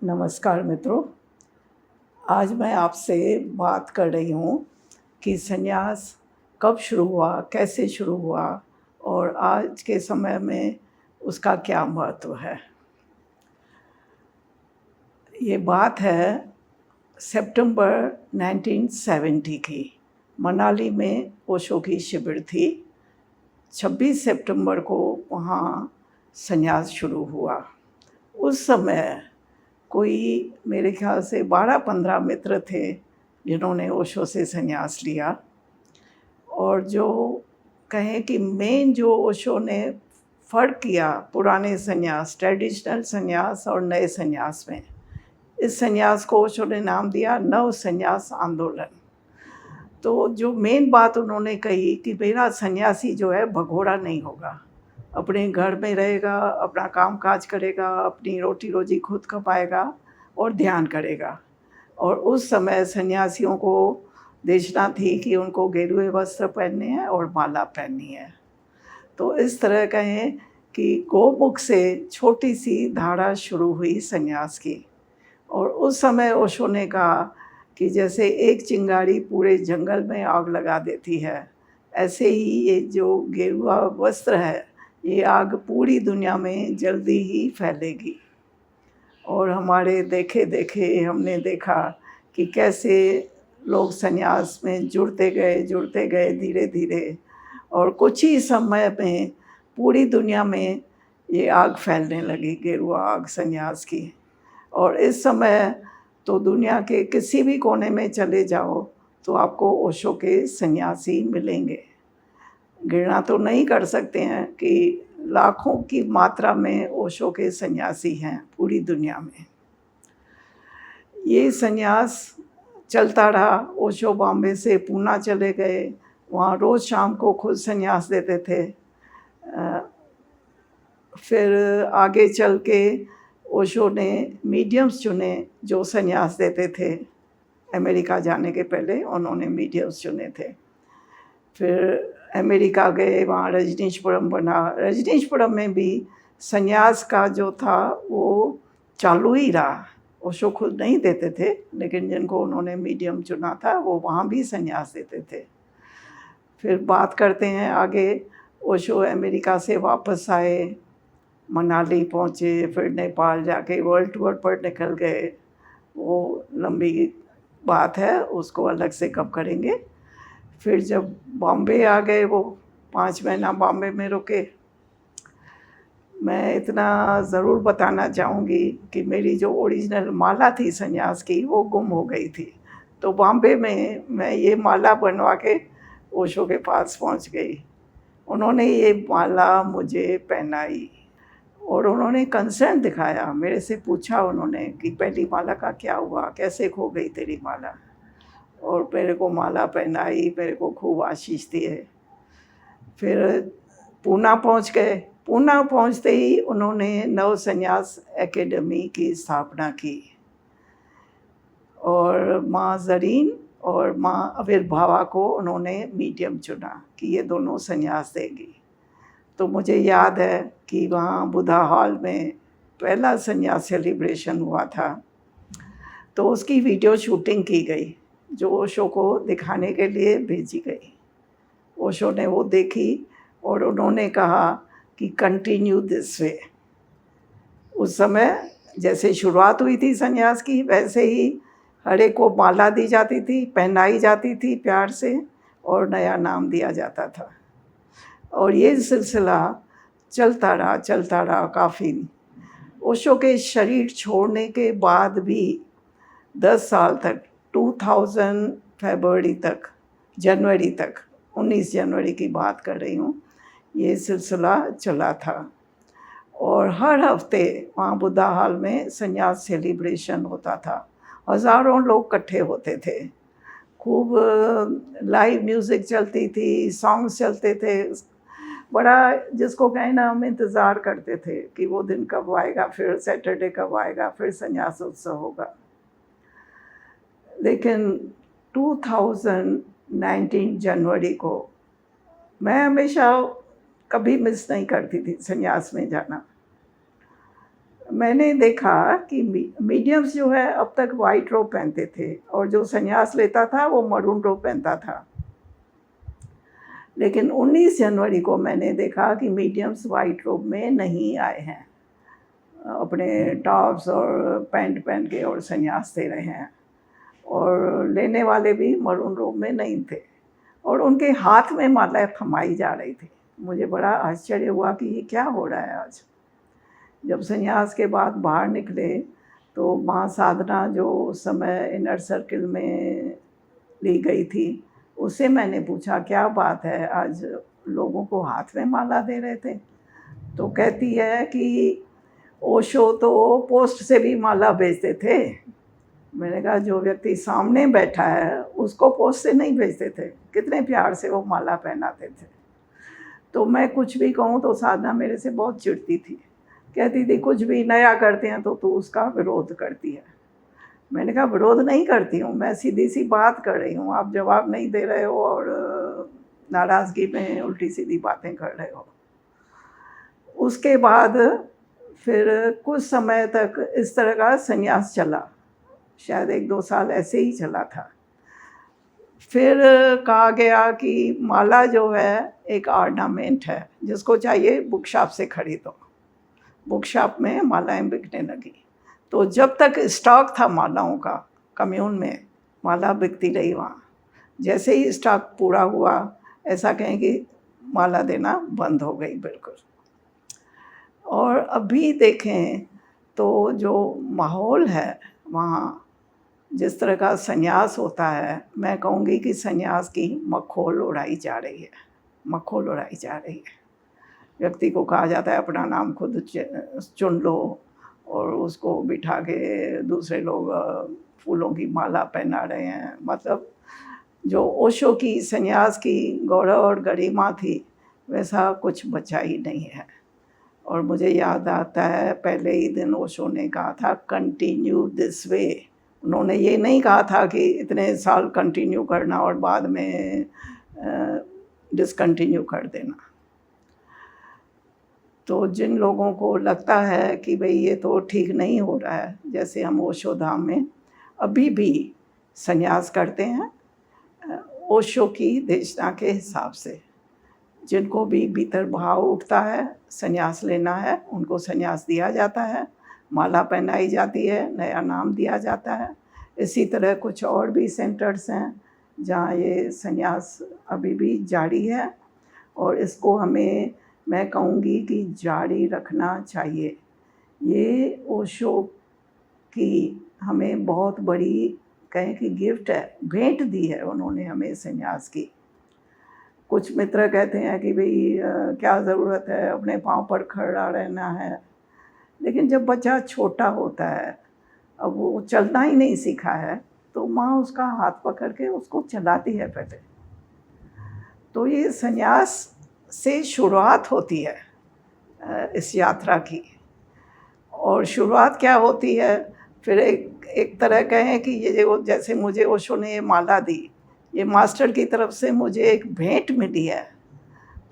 नमस्कार मित्रों, आज मैं आपसे बात कर रही हूँ कि संन्यास कब शुरू हुआ, कैसे शुरू हुआ और आज के समय में उसका क्या महत्व है। ये बात है सितंबर 1970 की। मनाली में ओशो की शिविर थी। 26 सितंबर को वहाँ संन्यास शुरू हुआ। उस समय कोई मेरे ख्याल से 12-15 मित्र थे जिन्होंने ओशो से संन्यास लिया। और जो कहें कि मेन जो ओशो ने फ़र्क किया पुराने संन्यास, ट्रेडिशनल संन्यास और नए संन्यास में, इस संन्यास को ओशो ने नाम दिया नव संन्यास आंदोलन। तो जो मेन बात उन्होंने कही कि मेरा सन्यासी जो है भगोड़ा नहीं होगा, अपने घर में रहेगा, अपना काम काज करेगा, अपनी रोटी रोजी खुद कमाएगा और ध्यान करेगा। और उस समय सन्यासियों को देशना थी कि उनको गेरुए वस्त्र पहनने हैं और माला पहननी है। तो इस तरह कहें कि गोमुख से छोटी सी धारा शुरू हुई सन्यास की। और उस समय ओशो ने कहा कि जैसे एक चिंगारी पूरे जंगल में आग लगा देती है, ऐसे ही ये जो गेरुआ वस्त्र है, ये आग पूरी दुनिया में जल्दी ही फैलेगी। और हमारे देखे देखे हमने देखा कि कैसे लोग संन्यास में जुड़ते गए धीरे धीरे, और कुछ ही समय में पूरी दुनिया में ये आग फैलने लगी, गेरुआ आग संन्यास की। और इस समय तो दुनिया के किसी भी कोने में चले जाओ तो आपको ओशो के सन्यासी मिलेंगे। गिनना तो नहीं कर सकते हैं कि लाखों की मात्रा में ओशो के सन्यासी हैं पूरी दुनिया में। ये सन्यास चलता रहा। ओशो बॉम्बे से पूना चले गए, वहाँ रोज़ शाम को खुद सन्यास देते थे। फिर आगे चल के ओशो ने मीडियम्स चुने जो सन्यास देते थे। अमेरिका जाने के पहले उन्होंने मीडियम्स चुने थे। फिर अमेरिका गए, वहाँ रजनीशपुरम बना। रजनीशपुरम में भी संन्यास का जो था वो चालू ही रहा। ओशो खुद नहीं देते थे, लेकिन जिनको उन्होंने मीडियम चुना था वो वहाँ भी संन्यास देते थे। फिर बात करते हैं आगे। ओशो अमेरिका से वापस आए, मनाली पहुँचे, फिर नेपाल जाके वर्ल्ड टूर पर निकल गए। वो लंबी बात है, उसको अलग से कब करेंगे। फिर जब बॉम्बे आ गए, वो 5 महीना बॉम्बे में रुके। मैं इतना ज़रूर बताना चाहूँगी कि मेरी जो ओरिजिनल माला थी संन्यास की वो गुम हो गई थी। तो बॉम्बे में मैं ये माला बनवा के ओशो के पास पहुँच गई। उन्होंने ये माला मुझे पहनाई और उन्होंने कंसर्न दिखाया। मेरे से पूछा उन्होंने कि पहली माला का क्या हुआ, कैसे खो गई तेरी माला। और मेरे को माला पहनाई, मेरे को खूब आशीष दिए। फिर पूना पहुंच गए। पूना पहुंचते ही उन्होंने नव संन्यास एकेडमी की स्थापना की और माँ ज़रीन और माँ आविर्भावा को उन्होंने मीडियम चुना कि ये दोनों संन्यास देंगी। तो मुझे याद है कि वहाँ बुधा हॉल में पहला संन्यास सेलिब्रेशन हुआ था, तो उसकी वीडियो शूटिंग की गई जो ओशो को दिखाने के लिए भेजी गई। ओशो ने वो देखी और उन्होंने कहा कि कंटिन्यू दिस वे। उस समय जैसे शुरुआत हुई थी संन्यास की, वैसे ही हर एक को माला दी जाती थी, पहनाई जाती थी प्यार से, और नया नाम दिया जाता था। और ये सिलसिला चलता रहा काफ़ी। ओशो के शरीर छोड़ने के बाद भी 10 साल तक, 2000 फरवरी तक, जनवरी तक, 19 जनवरी की बात कर रही हूँ, ये सिलसिला चला था। और हर हफ्ते वहाँ बुद्धा हॉल में संन्यास सेलिब्रेशन होता था। हज़ारों लोग इकट्ठे होते थे। खूब लाइव म्यूज़िक चलती थी, सॉन्ग्स चलते थे। बड़ा, जिसको कहें ना, हम इंतज़ार करते थे कि वो दिन कब आएगा, फिर सैटरडे कब आएगा, फिर संन्यास उत्सव होगा। लेकिन 2019 जनवरी को मैं हमेशा कभी मिस नहीं करती थी संन्यास में जाना। मैंने देखा कि मीडियम्स जो है अब तक वाइट रोब पहनते थे और जो संन्यास लेता था वो मरून रोब पहनता था। लेकिन 19 जनवरी को मैंने देखा कि मीडियम्स वाइट रोब में नहीं आए हैं, अपने टॉप्स और पैंट पहन के और संन्यास दे रहे हैं, और लेने वाले भी मरून रोब में नहीं थे और उनके हाथ में माला थमाई जा रही थी। मुझे बड़ा आश्चर्य हुआ कि ये क्या हो रहा है आज। जब संन्यास के बाद बाहर निकले तो माँ साधना जो उस समय इनर सर्किल में ली गई थी, उससे मैंने पूछा क्या बात है, आज लोगों को हाथ में माला दे रहे थे। तो कहती है कि ओशो तो पोस्ट से भी माला भेजते थे। मैंने कहा जो व्यक्ति सामने बैठा है उसको पोस्ट से नहीं भेजते थे, कितने प्यार से वो माला पहनाते थे। तो मैं कुछ भी कहूँ तो साधना मेरे से बहुत चिढ़ती थी, कहती थी कुछ भी नया करते हैं तो तू उसका विरोध करती है। मैंने कहा विरोध नहीं करती हूँ, मैं सीधी सी बात कर रही हूँ, आप जवाब नहीं दे रहे हो और नाराज़गी में उल्टी सीधी बातें कर रहे हो। उसके बाद फिर कुछ समय तक इस तरह का संन्यास चला, शायद 1-2 साल ऐसे ही चला था। फिर कहा गया कि माला जो है एक ऑर्नामेंट है, जिसको चाहिए बुक शॉप से खरीदो। बुक शॉप में मालाएं बिकने लगी। तो जब तक स्टॉक था मालाओं का कम्यून में, माला बिकती रही वहाँ। जैसे ही स्टॉक पूरा हुआ, ऐसा कहें कि माला देना बंद हो गई बिल्कुल। और अभी देखें तो जो माहौल है वहाँ, जिस तरह का संन्यास होता है, मैं कहूँगी कि संन्यास की मखौल उड़ाई जा रही है, मखौल उड़ाई जा रही है। व्यक्ति को कहा जाता है अपना नाम खुद चुन लो और उसको बिठा के दूसरे लोग फूलों की माला पहना रहे हैं। मतलब जो ओशो की संन्यास की गौरव और गरिमा थी, वैसा कुछ बचा ही नहीं है। और मुझे याद आता है पहले ही दिन ओशो ने कहा था कंटिन्यू दिस वे। उन्होंने ये नहीं कहा था कि इतने साल कंटिन्यू करना और बाद में डिसकंटिन्यू कर देना। तो जिन लोगों को लगता है कि भाई ये तो ठीक नहीं हो रहा है, जैसे हम ओशो धाम में अभी भी संन्यास करते हैं ओशो की देशना के हिसाब से। जिनको भी भीतर भाव उठता है संन्यास लेना है, उनको संन्यास दिया जाता है, माला पहनाई जाती है, नया नाम दिया जाता है। इसी तरह कुछ और भी सेंटर्स हैं जहाँ ये संन्यास अभी भी जारी है और इसको हमें, मैं कहूँगी कि जारी रखना चाहिए। ये ओशो की हमें बहुत बड़ी कहें कि गिफ्ट है, भेंट दी है उन्होंने हमें संन्यास की। कुछ मित्र कहते हैं कि भाई क्या ज़रूरत है, अपने पाँव पर खड़ा रहना है। लेकिन जब बच्चा छोटा होता है, अब वो चलना ही नहीं सीखा है, तो माँ उसका हाथ पकड़ के उसको चलाती है पहले। तो ये संन्यास से शुरुआत होती है इस यात्रा की। और शुरुआत क्या होती है, फिर एक तरह कहें कि ये जो जैसे मुझे ओशो ने ये माला दी, ये मास्टर की तरफ से मुझे एक भेंट मिली है,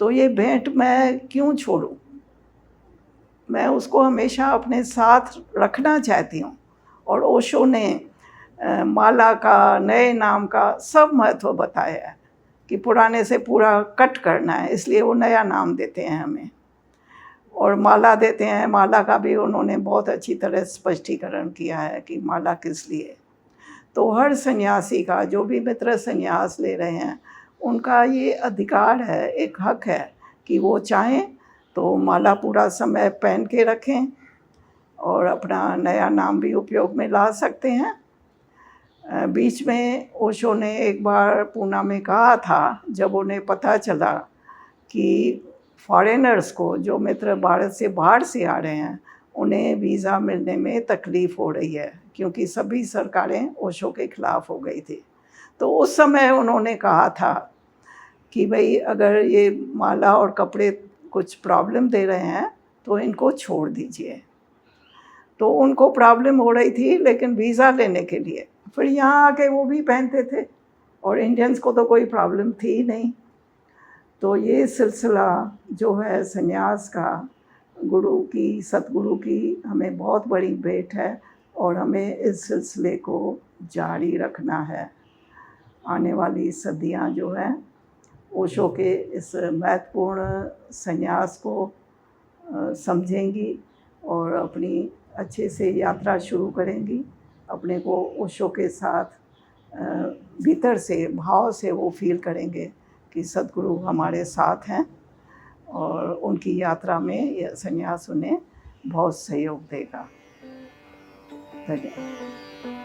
तो ये भेंट मैं क्यों छोड़ूं? मैं उसको हमेशा अपने साथ रखना चाहती हूँ। और ओशो ने माला का, नए नाम का सब महत्व बताया है कि पुराने से पूरा कट करना है, इसलिए वो नया नाम देते हैं हमें और माला देते हैं। माला का भी उन्होंने बहुत अच्छी तरह स्पष्टीकरण किया है कि माला किस लिए। तो हर सन्यासी का, जो भी मित्र संन्यास ले रहे हैं, उनका ये अधिकार है, एक हक है कि वो चाहें तो माला पूरा समय पहन के रखें और अपना नया नाम भी उपयोग में ला सकते हैं। बीच में ओशो ने एक बार पूना में कहा था, जब उन्हें पता चला कि फॉरेनर्स को, जो मित्र भारत से बाहर से आ रहे हैं, उन्हें वीज़ा मिलने में तकलीफ़ हो रही है क्योंकि सभी सरकारें ओशो के ख़िलाफ़ हो गई थी। तो उस समय उन्होंने कहा था कि भाई अगर ये माला और कपड़े कुछ प्रॉब्लम दे रहे हैं तो इनको छोड़ दीजिए। तो उनको प्रॉब्लम हो रही थी, लेकिन वीज़ा लेने के लिए फिर यहाँ आके वो भी पहनते थे और इंडियंस को तो कोई प्रॉब्लम थी नहीं। तो ये सिलसिला जो है संन्यास का, गुरु की, सतगुरु की हमें बहुत बड़ी भेंट है और हमें इस सिलसिले को जारी रखना है। आने वाली सदियां जो हैं ओशो के इस महत्वपूर्ण संन्यास को समझेंगी और अपनी अच्छे से यात्रा शुरू करेंगी। अपने को ओशो के साथ भीतर से भाव से वो फील करेंगे कि सद्गुरु हमारे साथ हैं और उनकी यात्रा में यह संन्यास उन्हें बहुत सहयोग देगा। धन्यवाद।